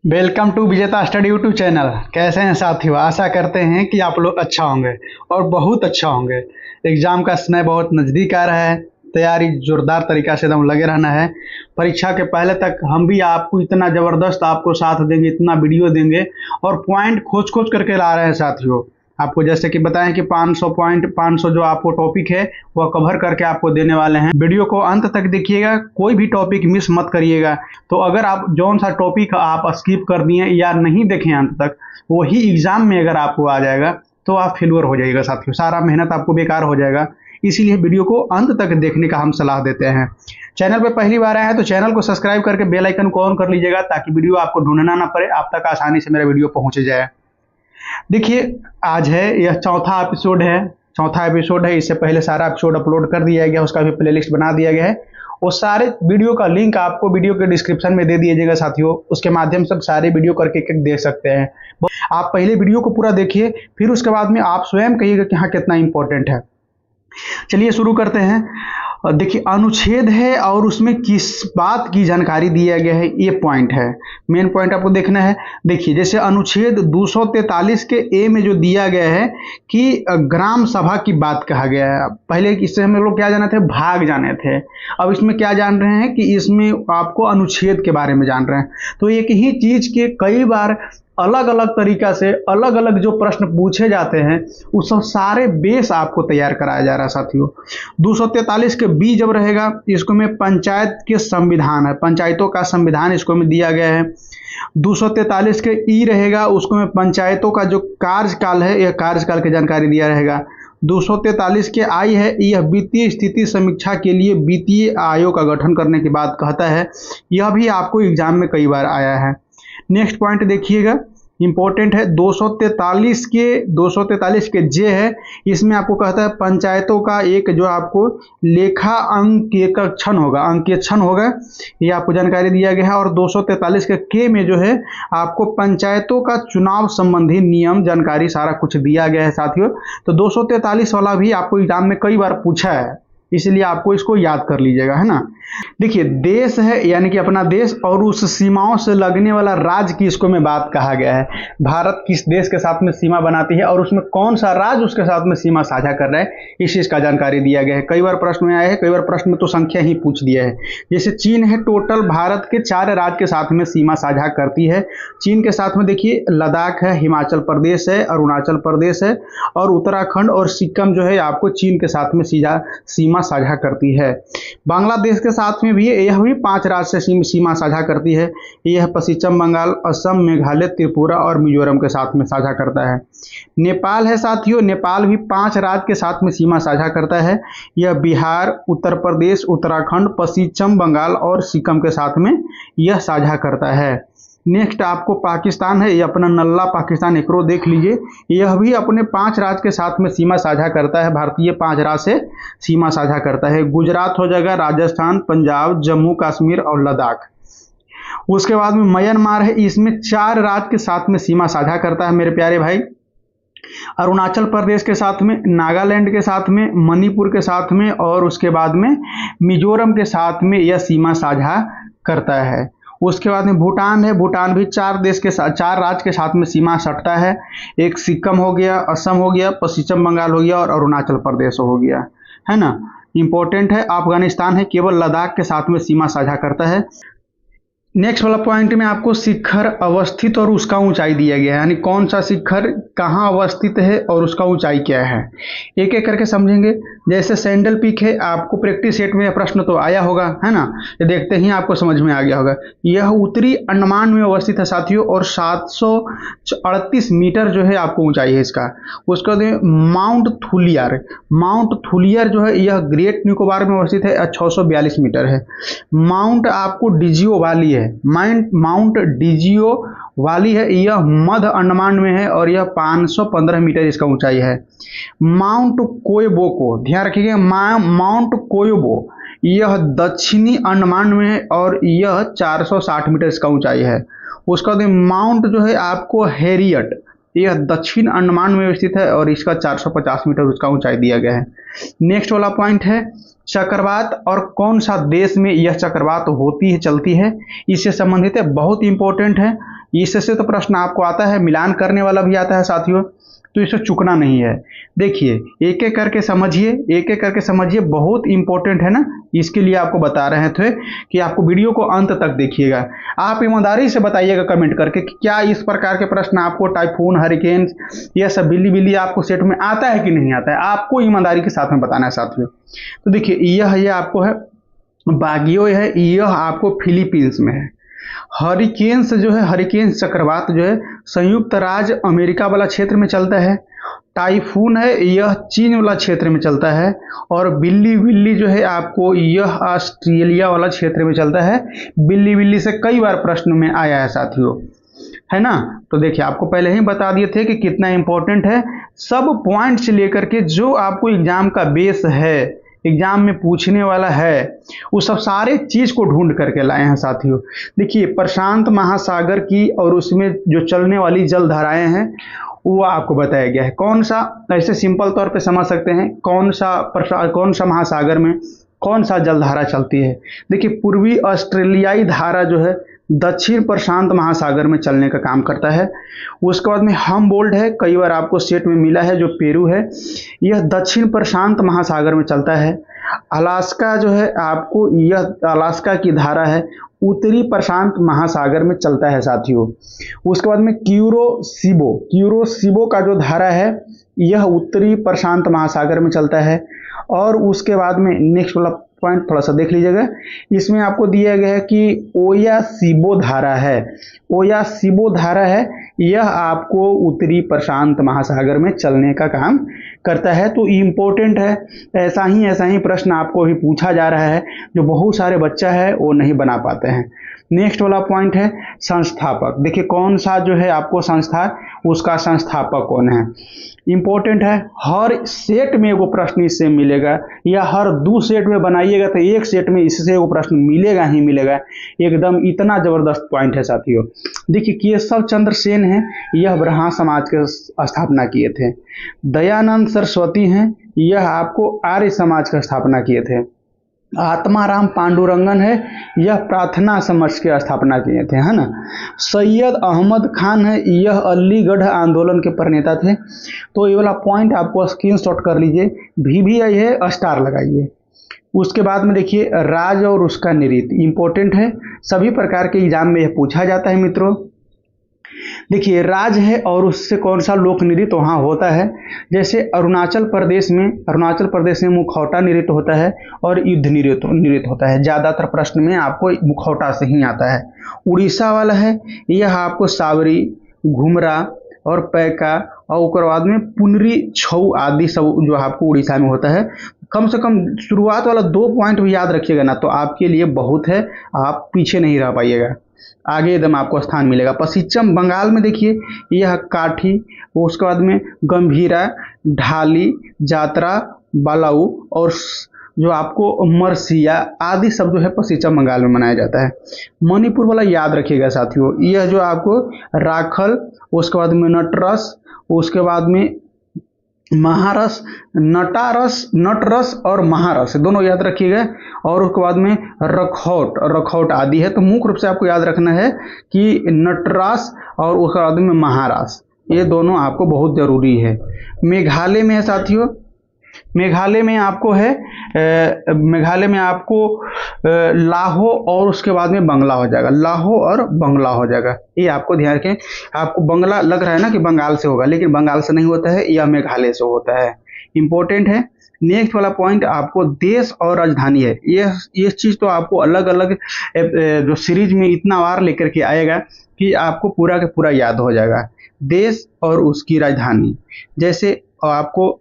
Welcome to विजेता study YouTube channel. कैसे हैं साथियों? आशा करते हैं कि आप लोग अच्छा होंगे और बहुत अच्छा होंगे। एग्ज़ाम का समय बहुत नज़दीक आ रहा है, तैयारी जोरदार तरीक़ा से एकदम लगे रहना है। परीक्षा के पहले तक हम भी आपको इतना ज़बरदस्त आपको साथ देंगे, इतना वीडियो देंगे और पॉइंट खोज खोज करके ला रहे हैं साथियों। आपको जैसे कि बताएं कि 500 पॉइंट 500 जो आपको टॉपिक है वह कवर करके आपको देने वाले हैं। वीडियो को अंत तक देखिएगा, कोई भी टॉपिक मिस मत करिएगा। तो अगर आप जौन सा टॉपिक आप स्किप कर दिए या नहीं देखें अंत तक, वही एग्जाम में अगर आपको आ जाएगा तो आप फेलुअर हो जाइएगा साथियों, सारा मेहनत आपको बेकार हो जाएगा। इसीलिए वीडियो को अंत तक देखने का हम सलाह देते हैं। चैनल पे पहली बार आए हैं तो चैनल को सब्सक्राइब करके बेल आइकन को ऑन कर लीजिएगा ताकि वीडियो आपको ढूंढना ना पड़े, आप तक आसानी से मेरा वीडियो पहुंच जाए। देखिए, आज है यह चौथा एपिसोड है। इससे पहले सारा एपिसोड अपलोड कर दिया गया, उसका भी प्लेलिस्ट बना दिया गया है। वो सारे वीडियो का लिंक आपको वीडियो के डिस्क्रिप्शन में दे दीजिएगा साथियों। उसके माध्यम से सारे वीडियो करके एक देख सकते हैं। आप पहले वीडियो को पूरा देखिए, फिर उसके बाद में आप स्वयं कहिएगा कि हाँ कितना इंपॉर्टेंट है। चलिए शुरू करते हैं। देखिए, अनुच्छेद है और उसमें किस बात की जानकारी दिया गया है, ये पॉइंट है। मेन पॉइंट आपको देखना है। देखिए, जैसे अनुच्छेद 243 के ए में जो दिया गया है कि ग्राम सभा की बात कहा गया है। पहले इससे हम लोग क्या जाने थे, भाग जाने थे। अब इसमें क्या जान रहे हैं कि इसमें आपको अनुच्छेद के बारे में जान रहे हैं। तो एक ही चीज के कई बार अलग अलग तरीका से अलग अलग जो प्रश्न पूछे जाते हैं, उस सब सारे बेस आपको तैयार कराया जा रहा है साथियों। 243 के बी जब रहेगा, इसको में पंचायत के संविधान है, पंचायतों का संविधान इसको में दिया गया है। 243 के ई रहेगा, उसको में पंचायतों का जो कार्यकाल है, यह कार्यकाल की जानकारी दिया रहेगा। 243 के आई है, यह वित्तीय स्थिति समीक्षा के लिए वित्तीय आयोग का गठन करने की बात कहता है। यह भी आपको एग्जाम में कई बार आया है। नेक्स्ट पॉइंट देखिएगा, इंपॉर्टेंट है। 243 के जे है, इसमें आपको कहता है पंचायतों का एक जो आपको लेखा अंकेक्षण होगा, ये आपको जानकारी दिया गया है। और 243 के में जो है आपको पंचायतों का चुनाव संबंधी नियम जानकारी सारा कुछ दिया गया है साथियों। तो 243 वाला भी आपको एग्जाम में कई बार पूछा है, इसलिए आपको इसको याद कर लीजिएगा, है ना। देखिए, देश है यानी कि अपना देश और उस सीमाओं से लगने वाला राज्य की इसको में बात कहा गया है। भारत किस देश के साथ में सीमा बनाती है और उसमें कौन सा राज्य उसके साथ में सीमा साझा कर रहा है, इस चीज का जानकारी दिया गया है। कई बार प्रश्न में आया है, कई बार प्रश्न में तो संख्या ही पूछ दिया है। जैसे चीन है, टोटल भारत के 4 राज्य के साथ में सीमा साझा करती है। चीन के साथ में देखिए लद्दाख है, हिमाचल प्रदेश है, अरुणाचल प्रदेश है और उत्तराखंड और सिक्किम जो है आपको चीन के साथ में सीमा साझा करती है। बांग्लादेश के साथ में भी यह भी 5 राज्य से सीमा साझा करती है। यह पश्चिम बंगाल, असम, मेघालय, त्रिपुरा और मिजोरम के साथ में साझा करता है। नेपाल है साथियों, नेपाल भी 5 राज्य के साथ में सीमा साझा करता है। यह बिहार, उत्तर प्रदेश, उत्तराखंड, पश्चिम बंगाल और सिक्किम के साथ में यह साझा करता है। नेक्स्ट आपको पाकिस्तान है, ये अपना नल्ला पाकिस्तान, एकरो देख लीजिए। यह भी अपने 5 राज्य के साथ में सीमा साझा करता है, भारतीय 5 राज्य से सीमा साझा करता है। गुजरात हो जाएगा, राजस्थान, पंजाब, जम्मू कश्मीर और लद्दाख। उसके बाद में म्यांमार है, इसमें 4 राज्य के साथ में सीमा साझा करता है मेरे प्यारे भाई। अरुणाचल प्रदेश के साथ में, नागालैंड के साथ में, मणिपुर के साथ में और उसके बाद में मिजोरम के साथ में यह सीमा साझा करता है। उसके बाद में भूटान है, भूटान भी 4 राज्य के साथ में सीमा सटता है। एक सिक्किम हो गया, असम हो गया, पश्चिम बंगाल हो गया और अरुणाचल प्रदेश हो गया, है ना। इंपॉर्टेंट है। अफगानिस्तान है, केवल लद्दाख के साथ में सीमा साझा करता है। नेक्स्ट वाला पॉइंट में आपको शिखर अवस्थित और उसका ऊंचाई दिया गया है, यानी कौन सा शिखर कहाँ अवस्थित है और उसका ऊंचाई क्या है, एक एक करके समझेंगे। जैसे सैंडल पीक है, आपको प्रैक्टिस सेट में प्रश्न तो आया होगा, है ना, ये देखते ही आपको समझ में आ गया होगा। यह उत्तरी अंडमान में अवस्थित है साथियों और 738 मीटर जो है आपको ऊंचाई है इसका। उसका माउंट थुलियर जो है यह ग्रेट निकोबार में अवस्थित है, 642 मीटर है। माउंट आपको डिजियो वाली है, माउंट डिजियो वाली है, यह मध्य अंडमान में है और यह 515 मीटर इसका ऊंचाई है। माउंट कोयबो को ध्यान रखिएगा, माउंट कोयबो यह दक्षिणी अंडमान में है और यह 460 मीटर इसका ऊंचाई है। उसका माउंट जो है आपको हैरियट, यह दक्षिण अंडमान में स्थित है और इसका 450 मीटर उसका ऊंचाई दिया गया है। नेक्स्ट वाला पॉइंट है चक्रवात और कौन सा देश में यह चक्रवात होती है, चलती है, इससे संबंधित है, बहुत इंपॉर्टेंट है। इससे तो प्रश्न आपको आता है, मिलान करने वाला भी आता है साथियों, तो इसे चुकना नहीं है। देखिए एक एक करके समझिए, एक एक करके समझिए, बहुत इंपॉर्टेंट है ना, इसके लिए आपको बता रहे थे कि आपको वीडियो को अंत तक देखिएगा। आप ईमानदारी से बताइएगा कमेंट करके कि क्या इस प्रकार के प्रश्न आपको टाइफून, हरिकेन, यह सब बिल्ली बिल्ली आपको सेट में आता है कि नहीं आता है, आपको ईमानदारी के साथ में बताना है साथियों। तो देखिए यह आपको है बागियो है, यह आपको फिलीपींस में है। हरिकेन्स जो है, हरिकेन चक्रवात जो है संयुक्त राज्य अमेरिका वाला क्षेत्र में चलता है। टाइफून है, यह चीन वाला क्षेत्र में चलता है। और बिल्ली बिल्ली जो है आपको यह ऑस्ट्रेलिया वाला क्षेत्र में चलता है। बिल्ली बिल्ली से कई बार प्रश्न में आया है साथियों, है ना। तो देखिए आपको पहले ही बता दिए थे कि कितना इंपॉर्टेंट है। सब पॉइंट्स लेकर के जो आपको एग्जाम का बेस है, एग्जाम में पूछने वाला है, वो सब सारे चीज को ढूंढ करके लाए हैं साथियों। देखिए प्रशांत महासागर की और उसमें जो चलने वाली जलधाराएं हैं वो आपको बताया गया है। कौन सा, ऐसे सिंपल तौर पे समझ सकते हैं, कौन सा महासागर में कौन सा जलधारा चलती है। देखिए पूर्वी ऑस्ट्रेलियाई धारा जो है दक्षिण प्रशांत महासागर में चलने का काम करता है। उसके बाद में हम्बोल्ट है, कई बार आपको सेट में मिला है, जो पेरू है, यह दक्षिण प्रशांत महासागर में चलता है। अलास्का जो है आपको, यह अलास्का की धारा है, उत्तरी प्रशांत महासागर में चलता है साथियों। उसके बाद में क्यूरोसिबो का जो धारा है यह उत्तरी प्रशांत महासागर में चलता है। और उसके बाद में नेक्स्ट वाला पॉइंट थोड़ा सा देख लीजिएगा, इसमें आपको दिया गया है कि ओयासिबो धारा है। ओयासिबो धारा है, यह आपको उत्तरी प्रशांत महासागर में चलने का काम करता है। तो इम्पोर्टेंट है, ऐसा ही प्रश्न आपको भी पूछा जा रहा है, जो बहुत सारे बच्चा है वो नहीं बना पाते हैं। नेक्स्ट वाला पॉइंट है संस्थापक। देखिए कौन सा जो है आपको संस्था, उसका संस्थापक कौन है, इंपॉर्टेंट है। हर सेट में वो प्रश्न इससे मिलेगा, या हर 2 सेट में बनाइएगा तो एक सेट में इससे वो प्रश्न मिलेगा ही मिलेगा। एकदम इतना जबरदस्त पॉइंट है साथियों। देखिए केशव चंद्र सेन है, यह ब्रह्मा समाज के स्थापना किए थे। दयानंद सरस्वती हैं, यह आपको आर्य समाज का स्थापना किए थे। आत्माराम पांडुरंगन है, यह प्रार्थना समाज की स्थापना किए थे, है ना। सैयद अहमद खान है, यह अलीगढ़ आंदोलन के प्रणेता थे। तो ये वाला पॉइंट आपको स्क्रीनशॉट कर लीजिए, VVI है, स्टार लगाइए। उसके बाद में देखिए राज और उसका नृत्य इंपॉर्टेंट है, सभी प्रकार के एग्जाम में यह पूछा जाता है मित्रों। देखिए राज है और उससे कौन सा लोक नृत्य वहाँ होता है। जैसे अरुणाचल प्रदेश में मुखौटा नृत्य होता है और युद्ध नृत्य होता है। ज़्यादातर प्रश्न में आपको मुखौटा से ही आता है। उड़ीसा वाला है, यह आपको सावरी, घुमरा और पैका और उसके बाद में पुनरी, छऊ आदि सब जो आपको उड़ीसा में होता है। कम से कम शुरुआत वाला 2 पॉइंट भी याद रखिएगा ना, तो आपके लिए बहुत है, आप पीछे नहीं रह पाइएगा, आगे एकदम आपको स्थान मिलेगा। पश्चिम बंगाल में देखिए यह काठी, उसके बाद में गंभीरा, ढाली, जात्रा, बालाऊ और जो आपको मरसिया आदि सब जो है पश्चिम बंगाल में मनाया जाता है। मणिपुर वाला याद रखिएगा साथियों, यह जो आपको राखल, उसके बाद में नटरस, उसके बाद में महारस, नटरस और महारस दोनों याद रखिएगा। और उसके बाद में रखौट आदि है। तो मुख्य रूप से आपको याद रखना है कि नटरास और उसके बाद में महारास, ये दोनों आपको बहुत जरूरी है। मेघालय में है साथियों, मेघालय में आपको लाहो और उसके बाद में बंगला हो जाएगा, लाहो और बंगला हो जाएगा। ये आपको ध्यान रखें। आपको बंगला लग रहा है ना कि बंगाल से होगा, लेकिन बंगाल से नहीं होता है, यह मेघालय से होता है। इंपॉर्टेंट है। नेक्स्ट वाला पॉइंट आपको देश और राजधानी है। ये चीज़ तो आपको अलग अलग जो सीरीज में इतना बार लेकर के आएगा कि आपको पूरा का पूरा याद हो जाएगा। देश और उसकी राजधानी, जैसे आपको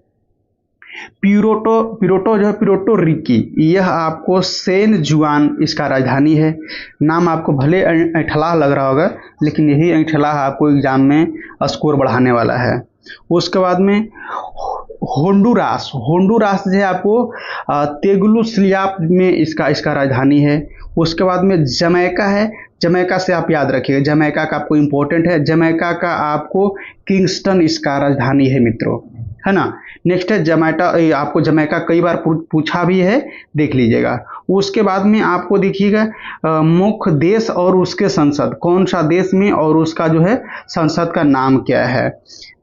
पिरोटो जो है, पिरोटो रिकी, यह आपको सेन जुआन इसका राजधानी है। नाम आपको भले ऐठला लग रहा होगा, लेकिन यही ऐठला आपको एग्जाम में स्कोर बढ़ाने वाला है। उसके बाद में होंडुरास जो है आपको तेगुलुस्लियाप में इसका राजधानी है। उसके बाद में जमैका है, जमैका से आप याद रखिएगा, जमैका का आपको इम्पोर्टेंट है। जमैका का आपको किंगस्टन इसका राजधानी है मित्रों, है ना। नेक्स्ट है जमैटा, आपको जमैका कई बार पूछा भी है, देख लीजिएगा। उसके बाद में आपको देखिएगा मुख्य देश और उसके संसद, कौन सा देश में और उसका जो है संसद का नाम क्या है।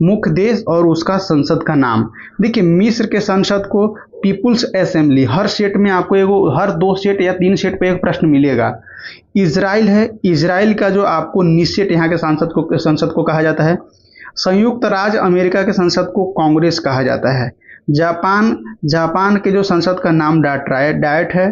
मुख्य देश और उसका संसद का नाम, देखिए मिस्र के संसद को पीपुल्स असेंबली, हर सेट में आपको एगो, हर 2 सेट या 3 सेट पे एक प्रश्न मिलेगा। इजराइल है, इजराइल का जो आपको निसेट यहाँ के संसद को कहा जाता है। संयुक्त राज्य अमेरिका के संसद को कांग्रेस कहा जाता है। जापान के जो संसद का नाम डायट है।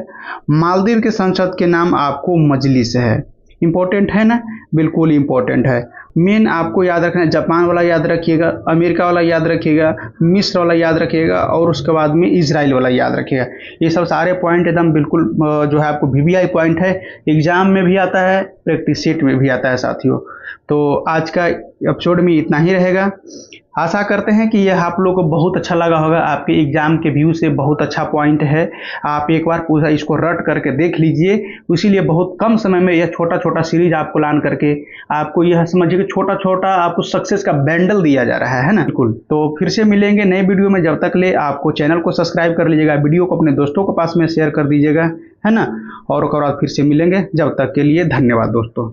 मालदीव के संसद के नाम आपको मजलिस है। इंपॉर्टेंट है ना, बिल्कुल इंपॉर्टेंट है। मेन आपको याद रखना है, जापान वाला याद रखिएगा, अमेरिका वाला याद रखिएगा, मिस्र वाला याद रखिएगा और उसके बाद में इजराइल वाला याद रखिएगा। ये सब सारे पॉइंट एकदम बिल्कुल जो है आपको वीवीआई पॉइंट है, एग्जाम में भी आता है, प्रैक्टिस सेट में भी आता है साथियों। तो आज का एपिसोड में इतना ही रहेगा। आशा करते हैं कि यह आप लोगों को बहुत अच्छा लगा होगा, आपके एग्जाम के व्यू से बहुत अच्छा पॉइंट है। आप एक बार पूरा इसको रट करके देख लीजिए, इसीलिए बहुत कम समय में यह छोटा छोटा सीरीज आपको लान करके आपको यह समझिए कि छोटा छोटा आपको सक्सेस का बैंडल दिया जा रहा है ना। बिल्कुल, तो फिर से मिलेंगे नए वीडियो में। जब तक ले आपको चैनल को सब्सक्राइब कर लीजिएगा, वीडियो को अपने दोस्तों के पास में शेयर कर दीजिएगा, है ना। और फिर से मिलेंगे, जब तक के लिए धन्यवाद दोस्तों।